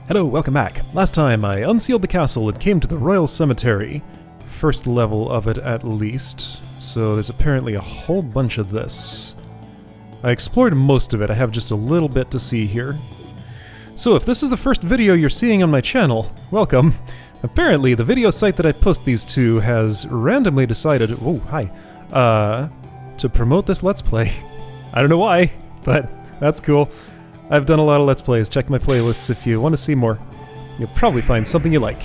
Hello, welcome back. Last time I unsealed the castle and came to the Royal Cemetery. First level of it at least. So there's apparently a whole bunch of this. I explored most of it, I have just a little bit to see here. So if this is the first video you're seeing on my channel, welcome. Apparently the video site that I post these to has randomly decided, oh hi, to promote this Let's Play. I don't know why, but that's cool. I've done a lot of Let's Plays. Check my playlists if you want to see more. You'll probably find something you like.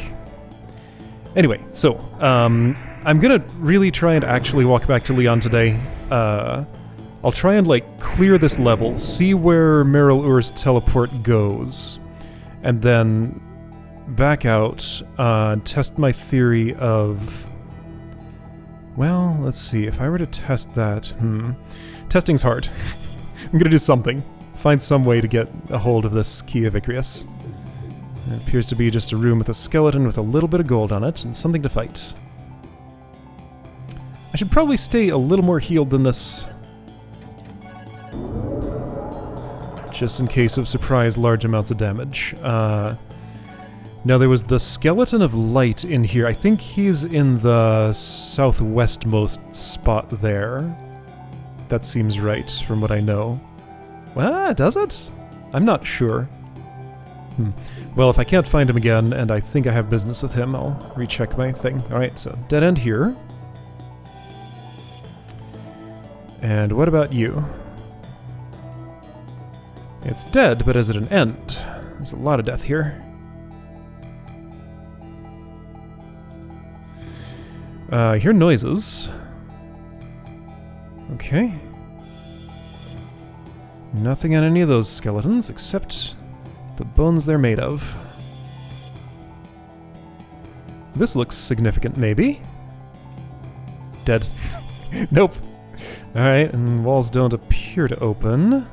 Anyway, so, I'm gonna really try and actually walk back to Leon today. I'll try and, like, clear this level, see where Meryl Ur's teleport goes, and then back out, test my theory of... Well, let's see, if I were to test that... Testing's hard. I'm gonna do something. Find some way to get a hold of this Key of Icarus. It appears to be just a room with a skeleton with a little bit of gold on it and something to fight. I should probably stay a little more healed than this. Just in case of surprise large amounts of damage. Now there was the Skeleton of Light in here. I think he's in the southwestmost spot there. That seems right from what I know. Ah, does it? I'm not sure. Well, if I can't find him again, and I think I have business with him, I'll recheck my thing. Alright, so dead end here. And what about you? It's dead, but is it an end? There's a lot of death here. I hear noises. Okay. Nothing on any of those skeletons, except the bones they're made of. This looks significant, maybe? Dead. Nope. Alright, and walls don't appear to open.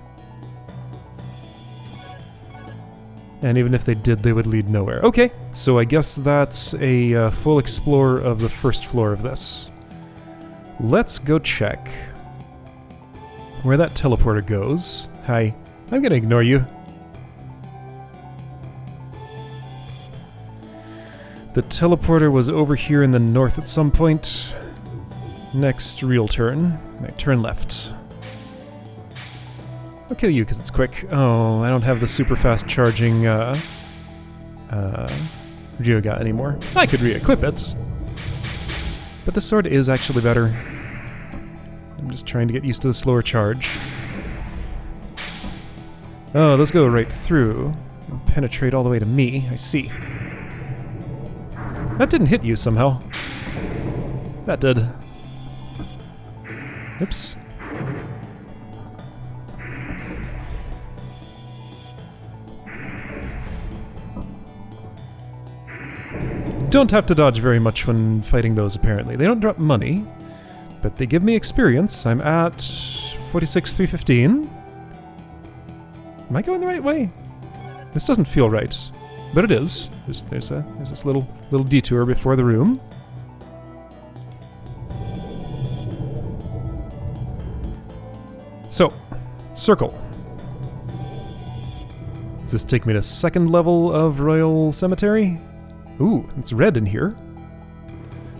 And even if they did, they would lead nowhere. Okay, so I guess that's a full explore of the first floor of this. Let's go check where that teleporter goes. Hi. I'm gonna ignore you. The teleporter was over here in the north at some point. Next real turn. I turn left. I'll kill you because it's quick. Oh, I don't have the super fast charging Ryuga anymore. I could re-equip it. But the sword is actually better. I'm just trying to get used to the slower charge. Oh, those go right through. And penetrate all the way to me. I see. That didn't hit you somehow. That did. Oops. Don't have to dodge very much when fighting those, apparently. They don't drop money, but they give me experience. I'm at 46,315. Am I going the right way? This doesn't feel right, but it is. There's this little detour before the room. So, circle. Does this take me to second level of Royal Cemetery? Ooh, it's red in here.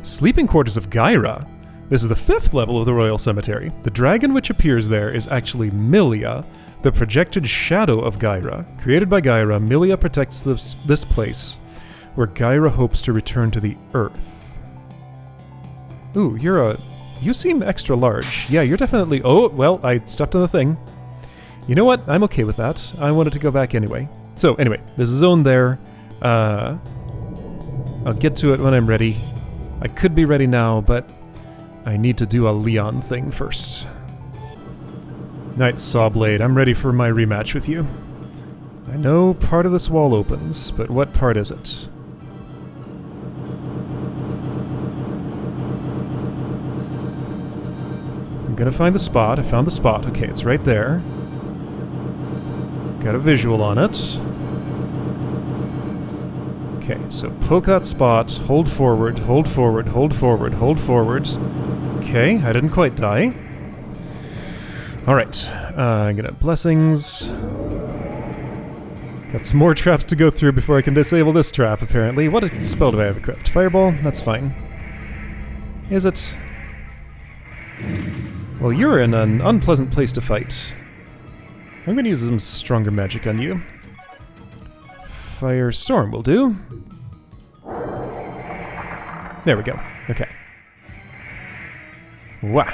Sleeping Quarters of Gyra. This is the 5th level of the Royal Cemetery. The dragon which appears there is actually Milia, the projected shadow of Gyra. Created by Gyra, Milia protects this place, where Gyra hopes to return to the Earth. Ooh, you seem extra large. Yeah, you're definitely... Oh, well, I stepped on the thing. You know what? I'm okay with that. I wanted to go back anyway. So, anyway, there's a zone there. I'll get to it when I'm ready. I could be ready now, but I need to do a Leon thing first. Night Sawblade, I'm ready for my rematch with you. I know part of this wall opens, but what part is it? I'm gonna find the spot. I found the spot. Okay, it's right there. Got a visual on it. Okay, so poke that spot, hold forward, hold forward, hold forward, hold forward. Okay, I didn't quite die. Alright, I'm gonna blessings. Got some more traps to go through before I can disable this trap, apparently. What spell do I have equipped? Fireball? That's fine. Is it? Well, you're in an unpleasant place to fight. I'm going to use some stronger magic on you. Firestorm will do. There we go. Okay. Wow.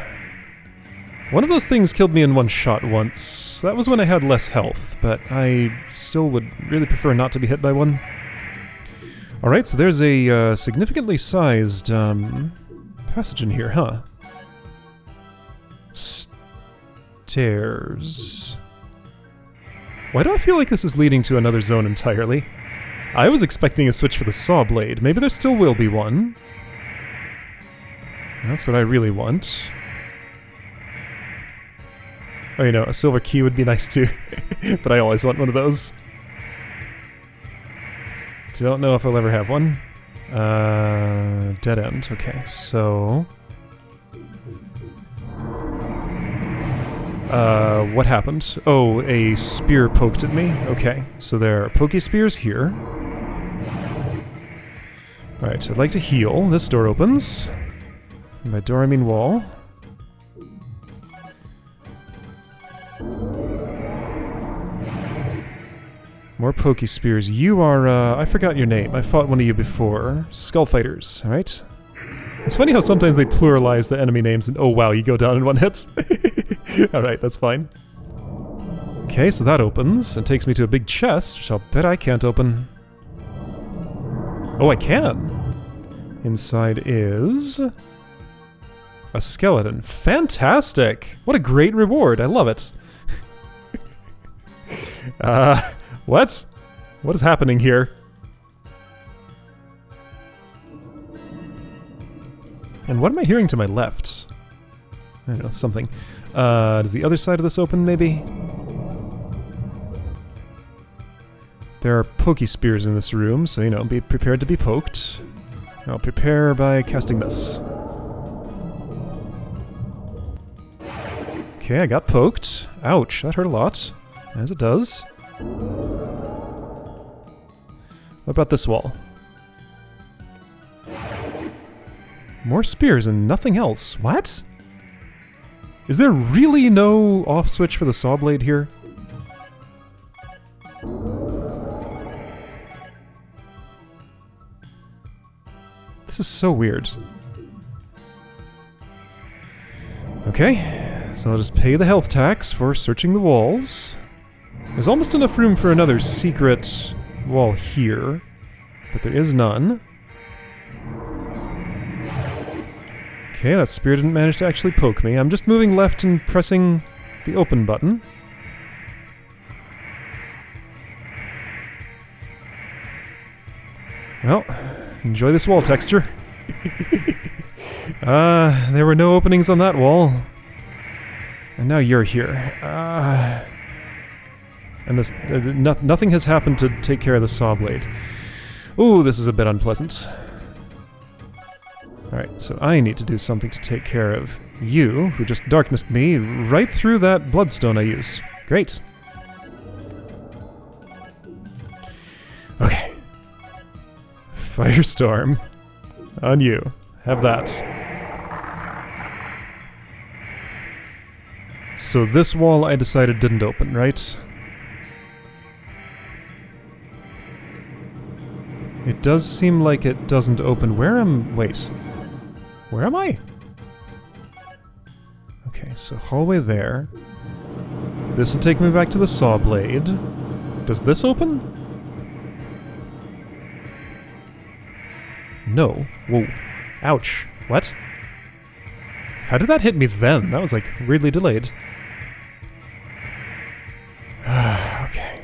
One of those things killed me in one shot once. That was when I had less health, but I still would really prefer not to be hit by one. Alright, so there's a significantly sized passage in here, huh? Stairs. Why do I feel like this is leading to another zone entirely? I was expecting a switch for the saw blade. Maybe there still will be one. That's what I really want. Oh, you know, a silver key would be nice too. But I always want one of those. Don't know if I'll ever have one. Dead end. Okay, so... what happened? Oh, a spear poked at me. Okay, so there are pokey spears here. Alright, I'd like to heal. This door opens. And by door I mean wall. More pokey spears. You are, I forgot your name. I fought one of you before. Skull Fighters, alright? It's funny how sometimes they pluralize the enemy names and oh wow, you go down in one hit. Alright, that's fine. Okay, so that opens and takes me to a big chest, which I'll bet I can't open. Oh, I can! Inside is... a skeleton. Fantastic! What a great reward, I love it. What? What is happening here? And what am I hearing to my left? I don't know, something. Does the other side of this open, maybe? There are pokey spears in this room, so, you know, be prepared to be poked. I'll prepare by casting this. Okay, I got poked. Ouch, that hurt a lot. As it does. What about this wall? More spears and nothing else. What? Is there really no off switch for the saw blade here? This is so weird. Okay, so I'll just pay the health tax for searching the walls. There's almost enough room for another secret wall here, but there is none. Okay, that spear didn't manage to actually poke me. I'm just moving left and pressing the open button. Well, enjoy this wall texture. There were no openings on that wall. And now you're here. And this, nothing has happened to take care of the saw blade. Ooh, this is a bit unpleasant. Alright, so I need to do something to take care of you, who just darknessed me right through that bloodstone I used. Great. Okay. Firestorm. On you. Have that. So this wall I decided didn't open, right? It does seem like it doesn't open. Wait. Where am I? Okay, so hallway there. This will take me back to the saw blade. Does this open? No. Whoa. Ouch. What? How did that hit me then? That was like weirdly delayed. Okay.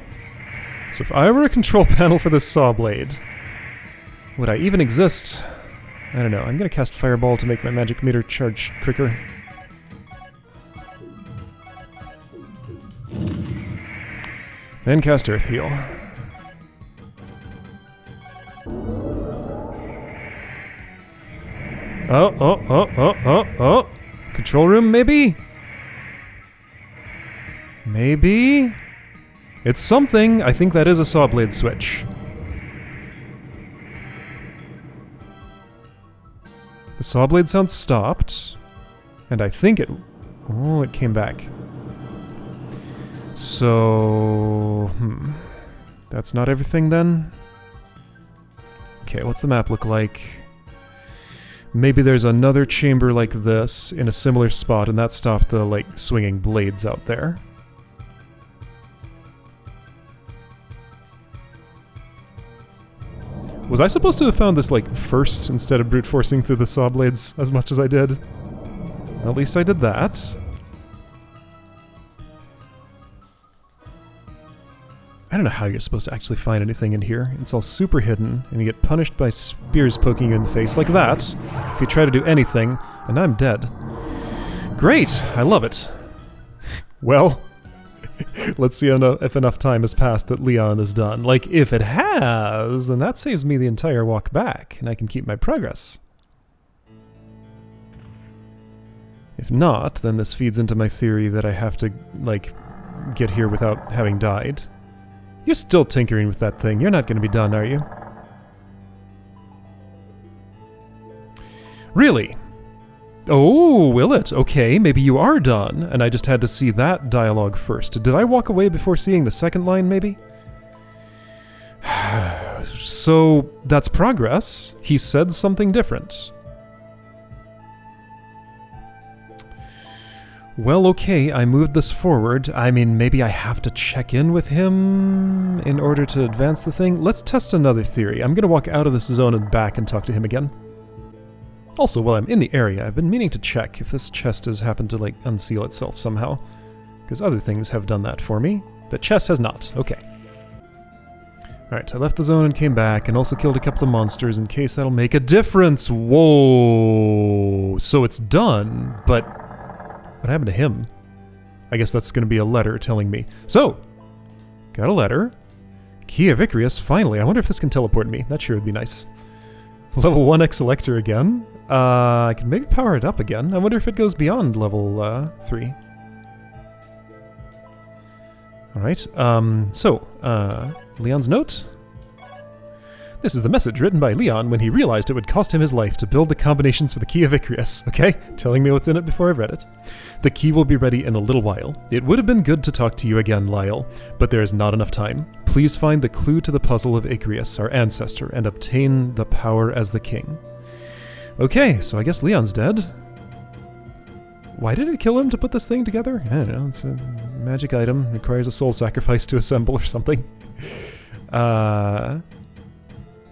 So if I were a control panel for this saw blade, would I even exist? I don't know. I'm gonna cast Fireball to make my magic meter charge quicker. Then cast Earth Heal. Oh. Control room, maybe? Maybe? It's something. I think that is a saw blade switch. The saw blade sound stopped. And I think it... Oh, it came back. So... That's not everything then? Okay, what's the map look like? Maybe there's another chamber like this in a similar spot, and that stopped the, like, swinging blades out there. Was I supposed to have found this, like, first instead of brute forcing through the saw blades as much as I did? At least I did that. I don't know how you're supposed to actually find anything in here. It's all super hidden, and you get punished by spears poking you in the face like that if you try to do anything, and I'm dead. Great! I love it. Well, let's see if enough time has passed that Leon is done. Like, if it has, then that saves me the entire walk back, and I can keep my progress. If not, then this feeds into my theory that I have to, like, get here without having died. You're still tinkering with that thing. You're not going to be done, are you? Really? Oh, will it? Okay, maybe you are done, and I just had to see that dialogue first. Did I walk away before seeing the second line, maybe? So, that's progress. He said something different. Well, okay, I moved this forward. I mean, maybe I have to check in with him in order to advance the thing. Let's test another theory. I'm gonna walk out of this zone and back and talk to him again. Also, while I'm in the area, I've been meaning to check if this chest has happened to, like, unseal itself somehow. Because other things have done that for me. The chest has not. Okay. Alright, I left the zone and came back, and also killed a couple of monsters in case that'll make a difference. Whoa! So it's done, but... what happened to him? I guess that's going to be a letter telling me. So, got a letter. Key of Icarus, finally. I wonder if this can teleport me. That sure would be nice. Level 1X Elector again. I can maybe power it up again. I wonder if it goes beyond level 3. Alright, Leon's note. This is the message written by Leon when he realized it would cost him his life to build the combinations for the Key of Icarus. Okay? Telling me what's in it before I've read it. The key will be ready in a little while. It would have been good to talk to you again, Lyle, but there is not enough time. Please find the clue to the puzzle of Icarus, our ancestor, and obtain the power as the king. Okay, so I guess Leon's dead. Why did it kill him to put this thing together? I don't know, it's a magic item. Requires a soul sacrifice to assemble or something.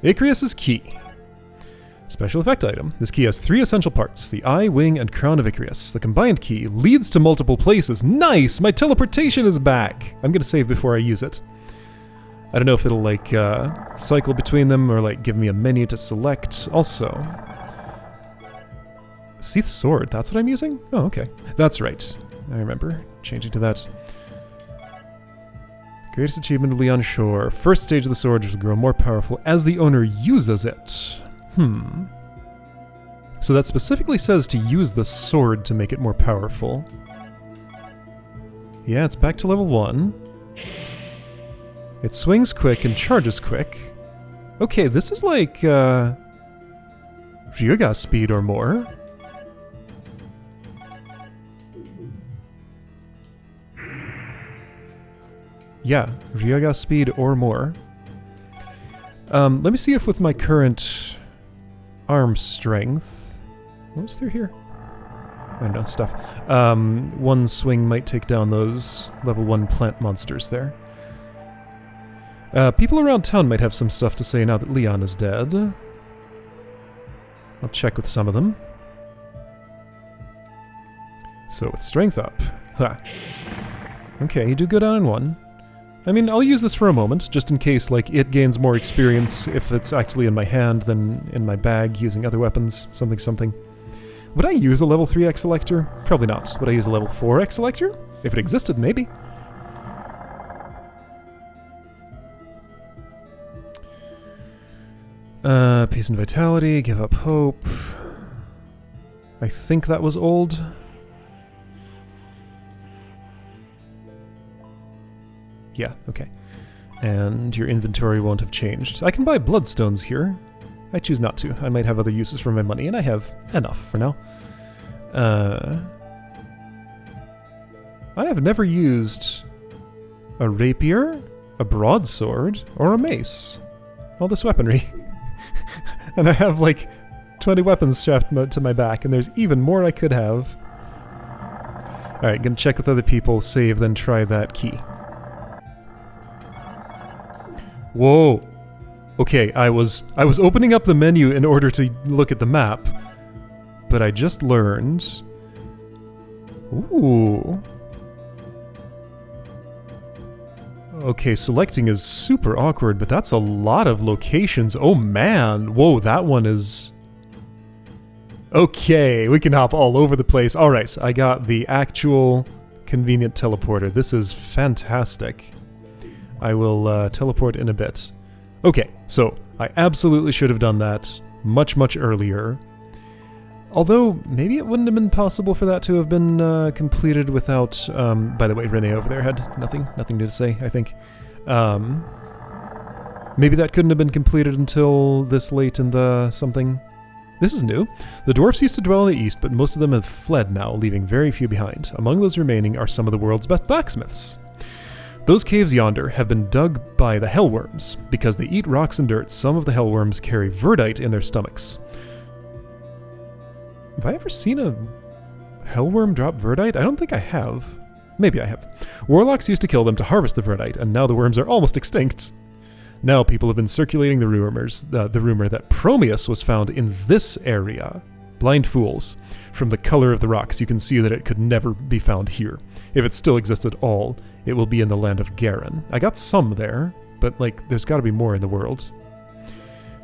Icarus' key. Special effect item. This key has 3 essential parts. The eye, wing, and crown of Icarus. The combined key leads to multiple places. Nice! My teleportation is back! I'm gonna save before I use it. I don't know if it'll, like, cycle between them or, like, give me a menu to select. Also... Seath Sword, that's what I'm using? Oh, okay. That's right. I remember changing to that. Greatest achievement of Leon Shore. First stage of the sword will grow more powerful as the owner uses it. So that specifically says to use the sword to make it more powerful. Yeah, it's back to level 1. It swings quick and charges quick. Okay, this is like, Ryuga speed or more. Yeah, Ryuga speed or more. Let me see if with my current arm strength... What's through here? I don't know, stuff. One swing might take down those level 1 plant monsters there. People around town might have some stuff to say now that Leon is dead. I'll check with some of them. So with strength up. Ha. Okay, you do go down in 1. I mean, I'll use this for a moment, just in case, like, it gains more experience if it's actually in my hand than in my bag using other weapons, something. Would I use a level 3X Elector? Probably not. Would I use a level 4X Elector? If it existed, maybe. Peace and Vitality, give up hope. I think that was old. Yeah, okay. And your inventory won't have changed. I can buy bloodstones here. I choose not to. I might have other uses for my money, and I have enough for now. I have never used a rapier, a broadsword, or a mace. All this weaponry. And I have like 20 weapons strapped to my back, and there's even more I could have. Alright, gonna check with other people, save, then try that key. Whoa! Okay, I was opening up the menu in order to look at the map, but I just learned... Ooh... Okay, selecting is super awkward, but that's a lot of locations. Oh man! Whoa, that one is... Okay, we can hop all over the place. Alright, I got the actual convenient teleporter. This is fantastic. I will teleport in a bit. Okay, so I absolutely should have done that much, much earlier. Although, maybe it wouldn't have been possible for that to have been completed without... by the way, Renee over there had nothing new to say, I think. Maybe that couldn't have been completed until this late in the something. This is new. The dwarfs used to dwell in the east, but most of them have fled now, leaving very few behind. Among those remaining are some of the world's best blacksmiths. Those caves yonder have been dug by the hellworms. Because they eat rocks and dirt, some of the hellworms carry verdite in their stomachs. Have I ever seen a hellworm drop verdite? I don't think I have. Maybe I have. Warlocks used to kill them to harvest the verdite, and now the worms are almost extinct. Now people have been circulating the rumor that Promeus was found in this area. Blind fools. From the color of the rocks, you can see that it could never be found here. If it still exists at all, it will be in the land of Garen. I got some there, but like, there's got to be more in the world.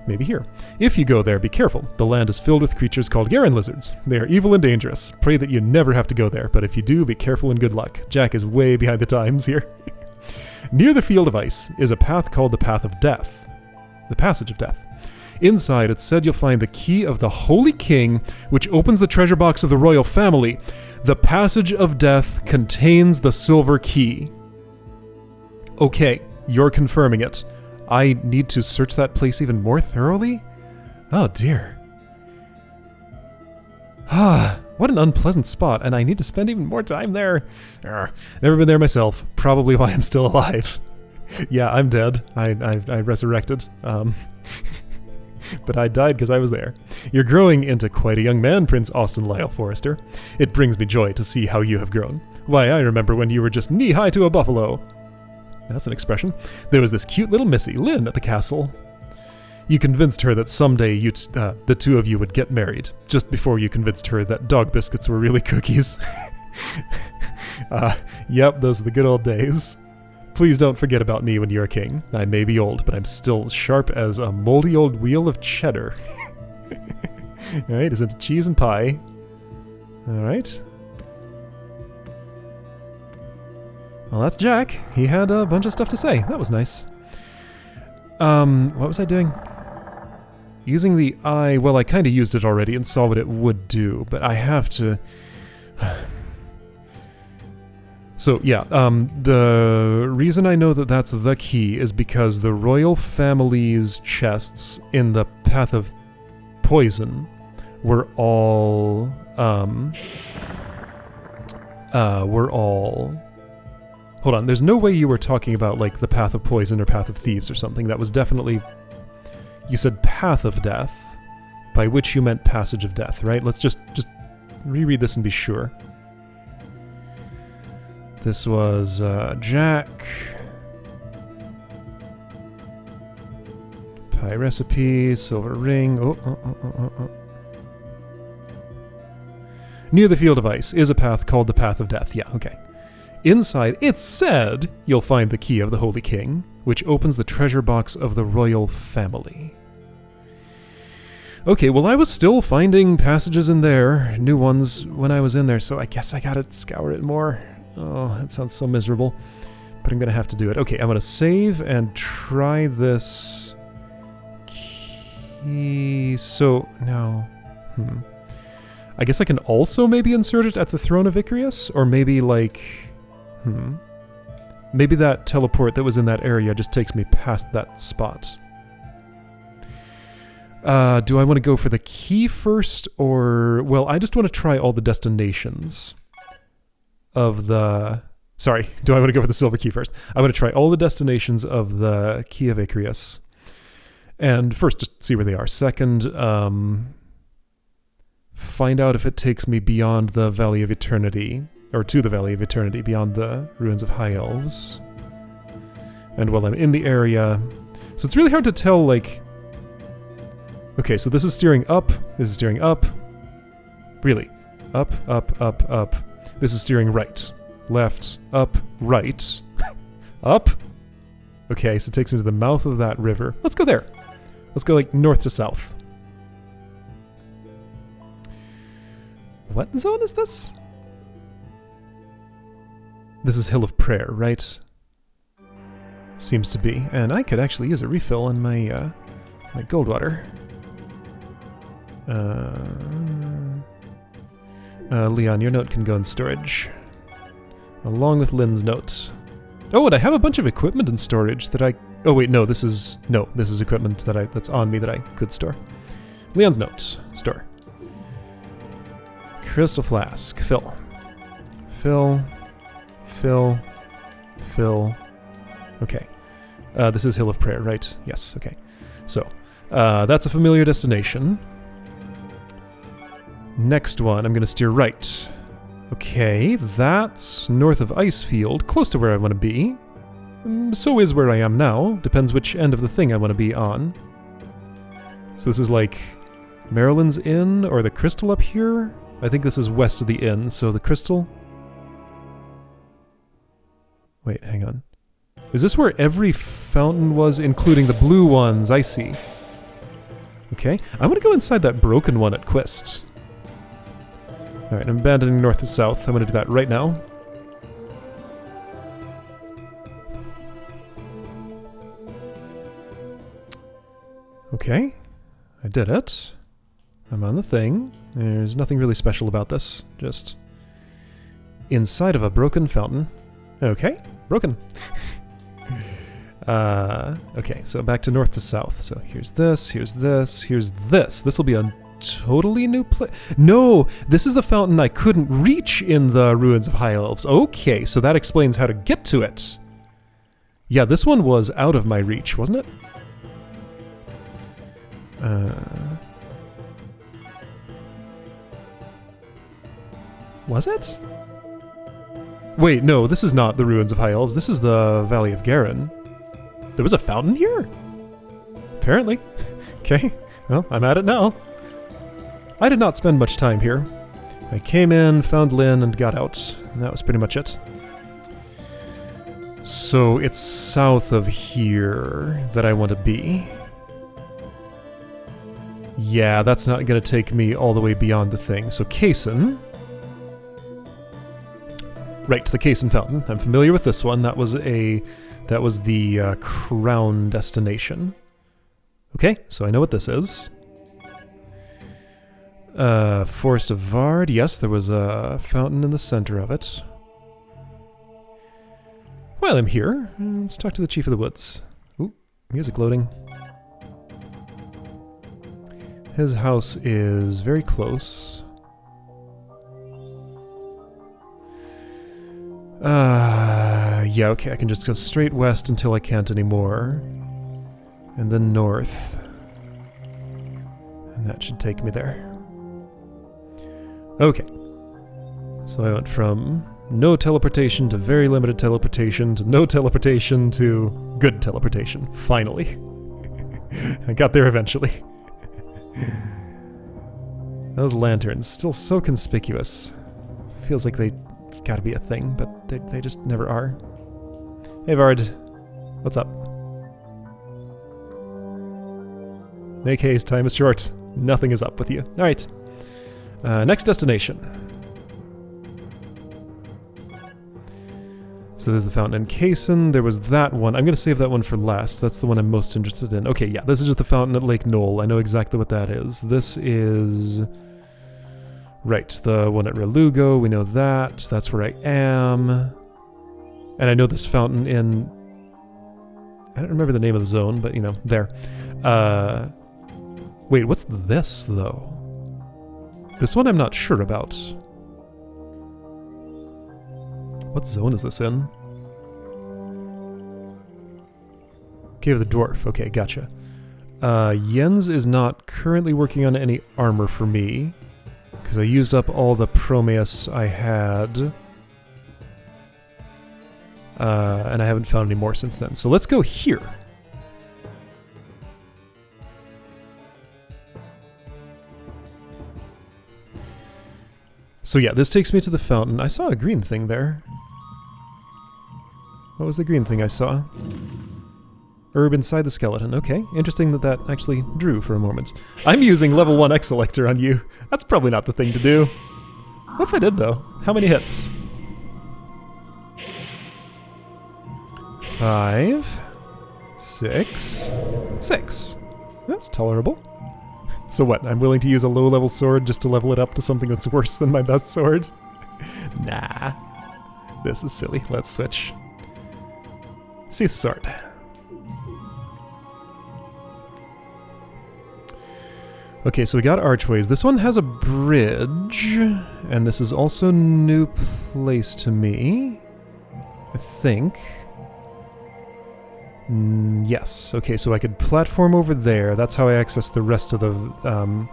Maybe here. If you go there, be careful. The land is filled with creatures called Garen lizards. They are evil and dangerous. Pray that you never have to go there, but if you do, be careful and good luck. Jack is way behind the times here. Near the Field of Ice is a path called the Path of Death. The Passage of Death. Inside, it's said you'll find the key of the Holy King, which opens the treasure box of the royal family. The Passage of Death contains the silver key. Okay, you're confirming it. I need to search that place even more thoroughly? Oh dear. Ah, what an unpleasant spot, and I need to spend even more time there. Never been there myself. Probably why I'm still alive. Yeah, I'm dead. I resurrected. But I died because I was there. You're growing into quite a young man, Prince Austin Lyle Forrester. It brings me joy to see how you have grown. Why, I remember when you were just knee-high to a buffalo. That's an expression. There was this cute little missy, Lynn, at the castle. You convinced her that someday the two of you would get married, just before you convinced her that dog biscuits were really cookies. Yep, those are the good old days. Please don't forget about me when you're a king. I may be old, but I'm still sharp as a moldy old wheel of cheddar. Alright, is it cheese and pie? Alright. Well, that's Jack. He had a bunch of stuff to say. That was nice. What was I doing? Using the eye, well, I kind of used it already and saw what it would do, but I have to... So, yeah, the reason I know that that's the key is because the royal family's chests in the Path of Poison were all, Hold on, there's no way you were talking about, like, the Path of Poison or Path of Thieves or something. That was definitely... You said Path of Death, by which you meant Passage of Death, right? Let's just reread this and be sure. This was, Jack. Pie recipe, silver ring. Oh. Near the Field of Ice is a path called the Path of Death. Yeah, okay. Inside, it's said, you'll find the key of the Holy King, which opens the treasure box of the royal family. Okay, well, I was still finding passages in there, new ones, when I was in there, so I guess I gotta scour it more. Oh, that sounds so miserable, but I'm gonna have to do it. Okay, I'm gonna save and try this key. So, no. I guess I can also maybe insert it at the Throne of Icarius? Or maybe, like... Maybe that teleport that was in that area just takes me past that spot. Do I want to go for the key first, or... Well, I just want to try all the destinations of the... Sorry, do I want to go for the silver key first? I want to try all the destinations of the Key of Icarus. And first, just see where they are. Second, find out if it takes me beyond the Valley of Eternity, or to the Valley of Eternity, beyond the Ruins of High Elves. And while I'm in the area... So it's really hard to tell, like... Okay, so this is steering up, this is steering up. Really. Up, up, up, up. This is steering right. Left, up, right. Up? Okay, so it takes me to the mouth of that river. Let's go there. Let's go, like, north to south. What zone is this? This is Hill of Prayer, right? Seems to be. And I could actually use a refill on my, my gold water. Leon, your note can go in storage. Along with Lynn's note. Oh, and I have a bunch of equipment in storage that I... Oh wait, no, this is equipment that's on me that I could store. Leon's note. Store. Crystal flask. Fill. Fill. Fill. Fill. Okay. This is Hill of Prayer, right? Yes, okay. So, that's a familiar destination. Next one, I'm going to steer right. Okay, that's north of Icefield, close to where I want to be. So is where I am now. Depends which end of the thing I want to be on. So this is like Maryland's Inn, or the Crystal up here? I think this is west of the inn, so the Crystal... Wait, hang on. Is this where every fountain was, including the blue ones? I see. Okay, I want to go inside that broken one at Quist. Alright, I'm abandoning north to south. I'm going to do that right now. Okay, I did it. I'm on the thing. There's nothing really special about this. Just inside of a broken fountain. Okay, broken. Okay, so back to north to south. So here's this, here's this, here's this. This will be a totally new place. No, this is the fountain I couldn't reach in the Ruins of High Elves. Okay, so that explains how to get to it. Yeah, this one was out of my reach, wasn't it? Was it? Wait, no, this is not the Ruins of High Elves. This is the Valley of Garen. There was a fountain here? Apparently. Okay, well, I'm at it now. I did not spend much time here. I came in, found Lynn, and got out. And that was pretty much it. So it's south of here that I want to be. Yeah, that's not going to take me all the way beyond the thing. So Kaysen. Right, the Kaysen Fountain. I'm familiar with this one. That was the crown destination. Okay, so I know what this is. Forest of Vard. Yes, there was a fountain in the center of it. While I'm here, let's talk to the Chief of the Woods. Ooh, music loading. His house is very close. Yeah, okay, I can just go straight west until I can't anymore. And then north. And that should take me there. Okay. So I went from no teleportation to very limited teleportation to no teleportation to good teleportation. Finally. I got there eventually. Those lanterns, still so conspicuous. Feels like they gotta be a thing, but they just never are. Hey Vard, what's up? Make haste, time is short. Nothing is up with you. Alright. Next destination. So there's the fountain in Kaysen. There was that one. I'm going to save that one for last. That's the one I'm most interested in. Okay, yeah, this is just the fountain at Lake Knoll. I know exactly what that is. This is... Right, the one at Relugo. We know that. That's where I am. And I know this fountain in... I don't remember the name of the zone, but, you know, there. Wait, what's this, though? This one I'm not sure about. What zone is this in? Cave of the Dwarf. Okay, gotcha. Jens is not currently working on any armor for me, because I used up all the Promeus I had. And I haven't found any more since then. So let's go here. So yeah, this takes me to the fountain. I saw a green thing there. What was the green thing I saw? Herb inside the skeleton. Okay, interesting that that actually drew for a moment. I'm using level 1 X-Selector on you. That's probably not the thing to do. What if I did, though? How many hits? 5, 6, 6. That's tolerable. So what, I'm willing to use a low-level sword just to level it up to something that's worse than my best sword? Nah. This is silly. Let's switch. Seath sword. Okay, so we got archways. This one has a bridge, and this is also a new place to me, I think. Yes. Okay, so I could platform over there. That's how I access the rest of the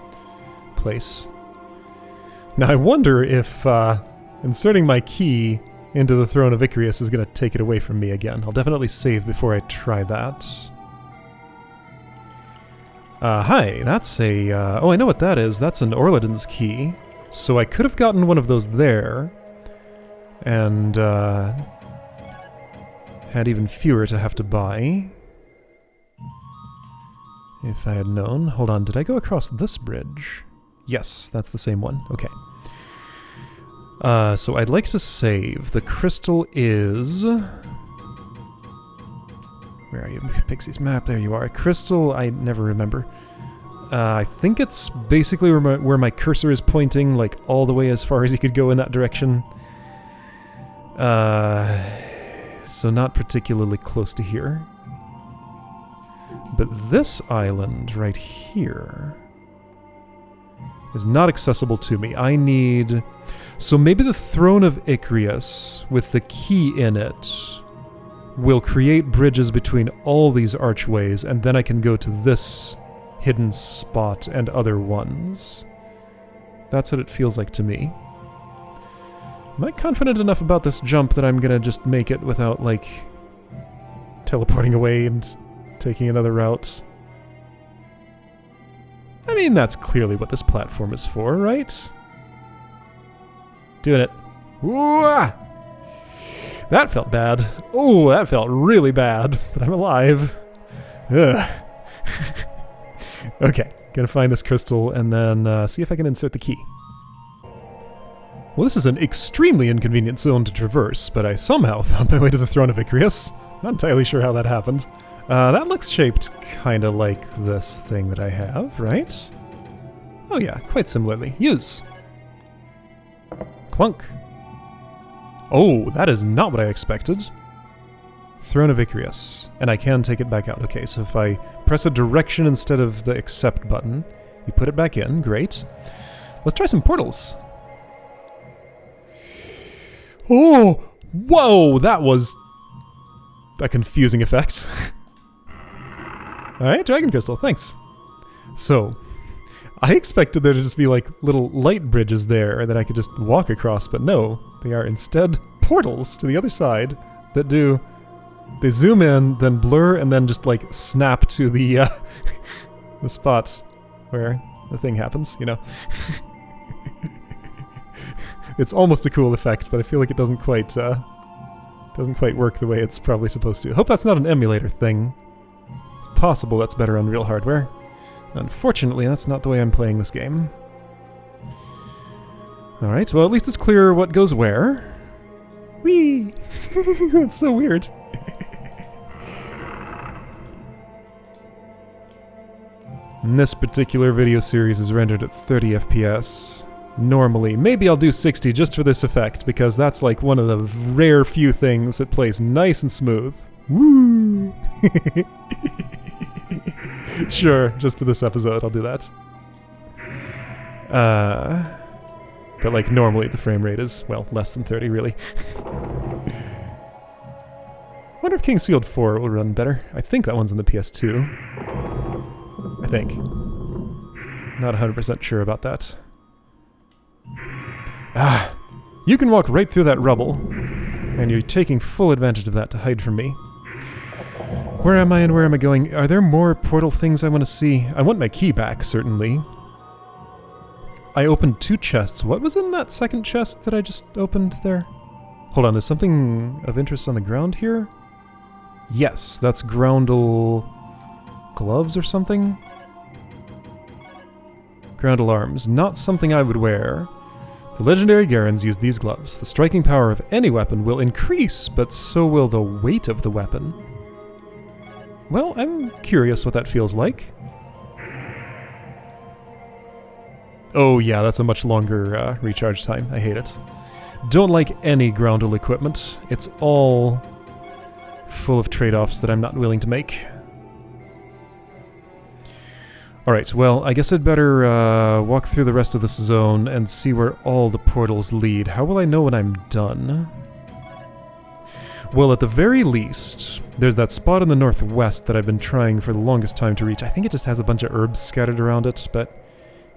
place. Now I wonder if inserting my key into the Throne of Icarus is going to take it away from me again. I'll definitely save before I try that. Hi, that's a... oh, I know what that is. That's an Orladin's key. So I could have gotten one of those there, and had even fewer to have to buy. If I had known. Hold on, did I go across this bridge? Yes, that's the same one. Okay. So I'd like to save. The crystal is... Where are you? Pixie's map, there you are. Crystal, I never remember. I think it's basically where my cursor is pointing, like all the way as far as you could go in that direction. So not particularly close to here. But this island right here is not accessible to me. I need... So maybe the Throne of Icarus, with the key in it, will create bridges between all these archways, and then I can go to this hidden spot and other ones. That's what it feels like to me. Am I confident enough about this jump that I'm gonna just make it without, like, teleporting away and taking another route? I mean, that's clearly what this platform is for, right? Doing it. Whoa! That felt bad. Oh, that felt really bad, but I'm alive. Ugh. Okay, gonna find this crystal and then see if I can insert the key. Well, this is an extremely inconvenient zone to traverse, but I somehow found my way to the Throne of Icarus. Not entirely sure how that happened. That looks shaped kind of like this thing that I have, right? Oh yeah, quite similarly. Use. Clunk. Oh, that is not what I expected. Throne of Icarus. And I can take it back out. Okay, so if I press a direction instead of the accept button, you put it back in. Great. Let's try some portals. Oh! Whoa! That was a confusing effect. Alright, Dragon Crystal, thanks. So, I expected there to just be like little light bridges there that I could just walk across, but no. They are instead portals to the other side that do... They zoom in, then blur, and then just like snap to the the spot where the thing happens, you know. It's almost a cool effect, but I feel like it doesn't quite work the way it's probably supposed to. Hope that's not an emulator thing. It's possible that's better on real hardware. Unfortunately, that's not the way I'm playing this game. Alright, well at least it's clear what goes where. Whee! That's so weird. And this particular video series is rendered at 30 FPS. Normally. Maybe I'll do 60 just for this effect, because that's like one of the rare few things that plays nice and smooth. Woo! Sure, just for this episode I'll do that. But like normally the frame rate is, well, less than 30 really. Wonder if King's Field 4 will run better. I think that one's on the PS2. I think. Not 100% sure about that. Ah, you can walk right through that rubble, and you're taking full advantage of that to hide from me. Where am I and where am I going? Are there more portal things I want to see? I want my key back, certainly. I opened 2 chests. What was in that second chest that I just opened there? Hold on, there's something of interest on the ground here? Yes, that's Groundle gloves or something? Groundle arms. Not something I would wear. The legendary Garens use these gloves. The striking power of any weapon will increase, but so will the weight of the weapon. Well, I'm curious what that feels like. Oh yeah, that's a much longer recharge time. I hate it. Don't like any Groundle equipment. It's all full of trade-offs that I'm not willing to make. Alright, well, I guess I'd better walk through the rest of this zone and see where all the portals lead. How will I know when I'm done? Well, at the very least, there's that spot in the northwest that I've been trying for the longest time to reach. I think it just has a bunch of herbs scattered around it, but,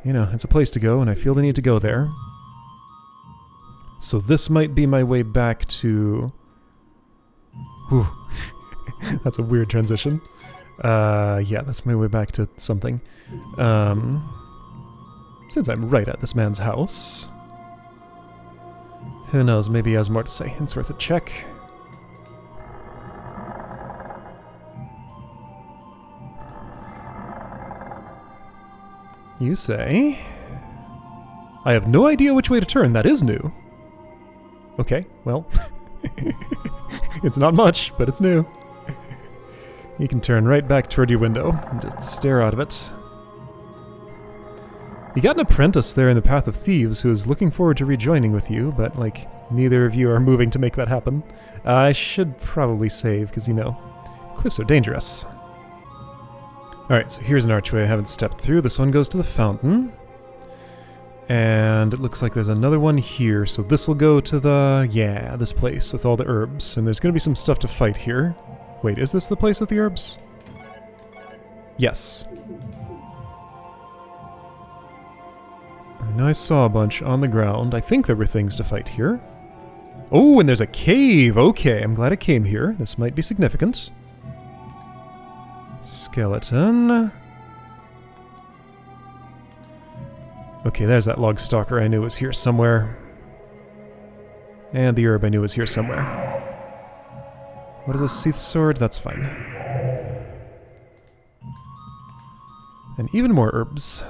you know, it's a place to go, and I feel the need to go there. So this might be my way back to... Whew. That's a weird transition. Yeah, that's my way back to something. Since I'm right at this man's house. Who knows, maybe he has more to say. It's worth a check. You say... I have no idea which way to turn, that is new. Okay, well... It's not much, but it's new. You can turn right back toward your window and just stare out of it. You got an apprentice there in the Path of Thieves who is looking forward to rejoining with you, but, like, neither of you are moving to make that happen. I should probably save, because, you know, cliffs are dangerous. Alright, so here's an archway I haven't stepped through. This one goes to the fountain. And it looks like there's another one here, so this will go to the... yeah, this place with all the herbs. And there's going to be some stuff to fight here. Wait, is this the place with the herbs? Yes. And I saw a bunch on the ground. I think there were things to fight here. Oh, and there's a cave! Okay, I'm glad it came here. This might be significant. Skeleton. Okay, there's that log stalker I knew was here somewhere. And the herb I knew was here somewhere. What is a Seath sword? That's fine. And even more herbs.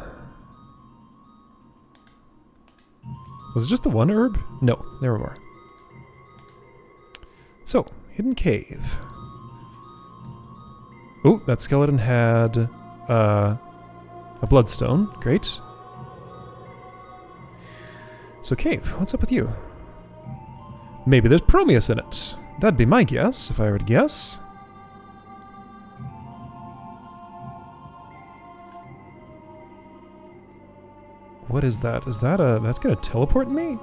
Was it just the one herb? No, there were more. So, hidden cave. Oh, that skeleton had a bloodstone. Great. So cave, what's up with you? Maybe there's Prometheus in it. That'd be my guess, if I were to guess. What is that? Is that a... that's gonna teleport me?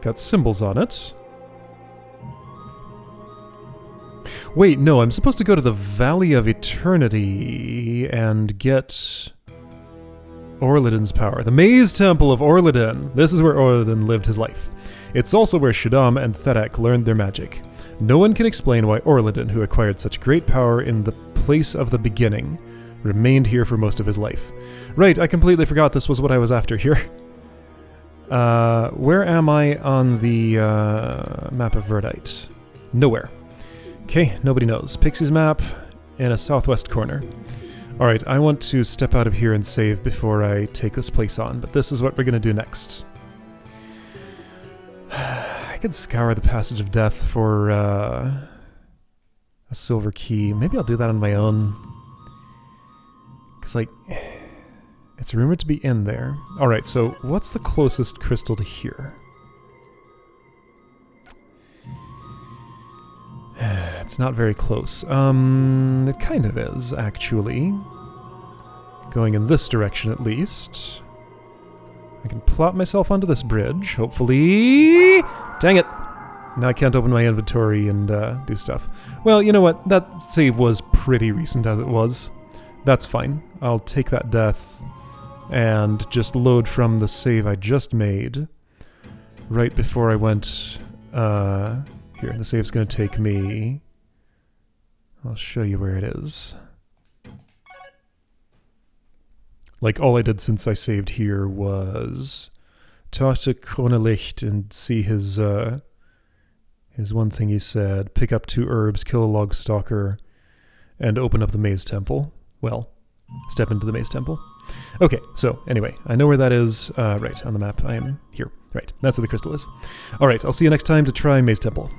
Got symbols on it. Wait, no, I'm supposed to go to the Valley of Eternity and get... Orladin's power. The Maze Temple of Orladin. This is where Orladin lived his life. It's also where Shaddam and Thedak learned their magic. No one can explain why Orladin, who acquired such great power in the place of the beginning, remained here for most of his life. Right, I completely forgot this was what I was after here. Where am I on the map of Verdite? Nowhere. Okay, nobody knows. Pixie's map in a southwest corner. Alright, I want to step out of here and save before I take this place on, but this is what we're going to do next. I could scour the Passage of Death for a silver key. Maybe I'll do that on my own. Because, like, It's rumored to be in there. Alright, so what's the closest crystal to here? It's not very close. It kind of is, actually. Going in this direction, at least. I can plop myself onto this bridge, hopefully... Dang it! Now I can't open my inventory and do stuff. Well, you know what? That save was pretty recent as it was. That's fine. I'll take that death and just load from the save I just made. Right before I went... here, the save's going to take me... I'll show you where it is. Like, all I did since I saved here was talk to Kronelicht and see his one thing he said, pick up 2 herbs, kill a log stalker, and open up the maze temple. Well, step into the maze temple. Okay, so anyway, I know where that is. Right, on the map, I am here. Right, that's where the crystal is. Alright, I'll see you next time to try maze temple.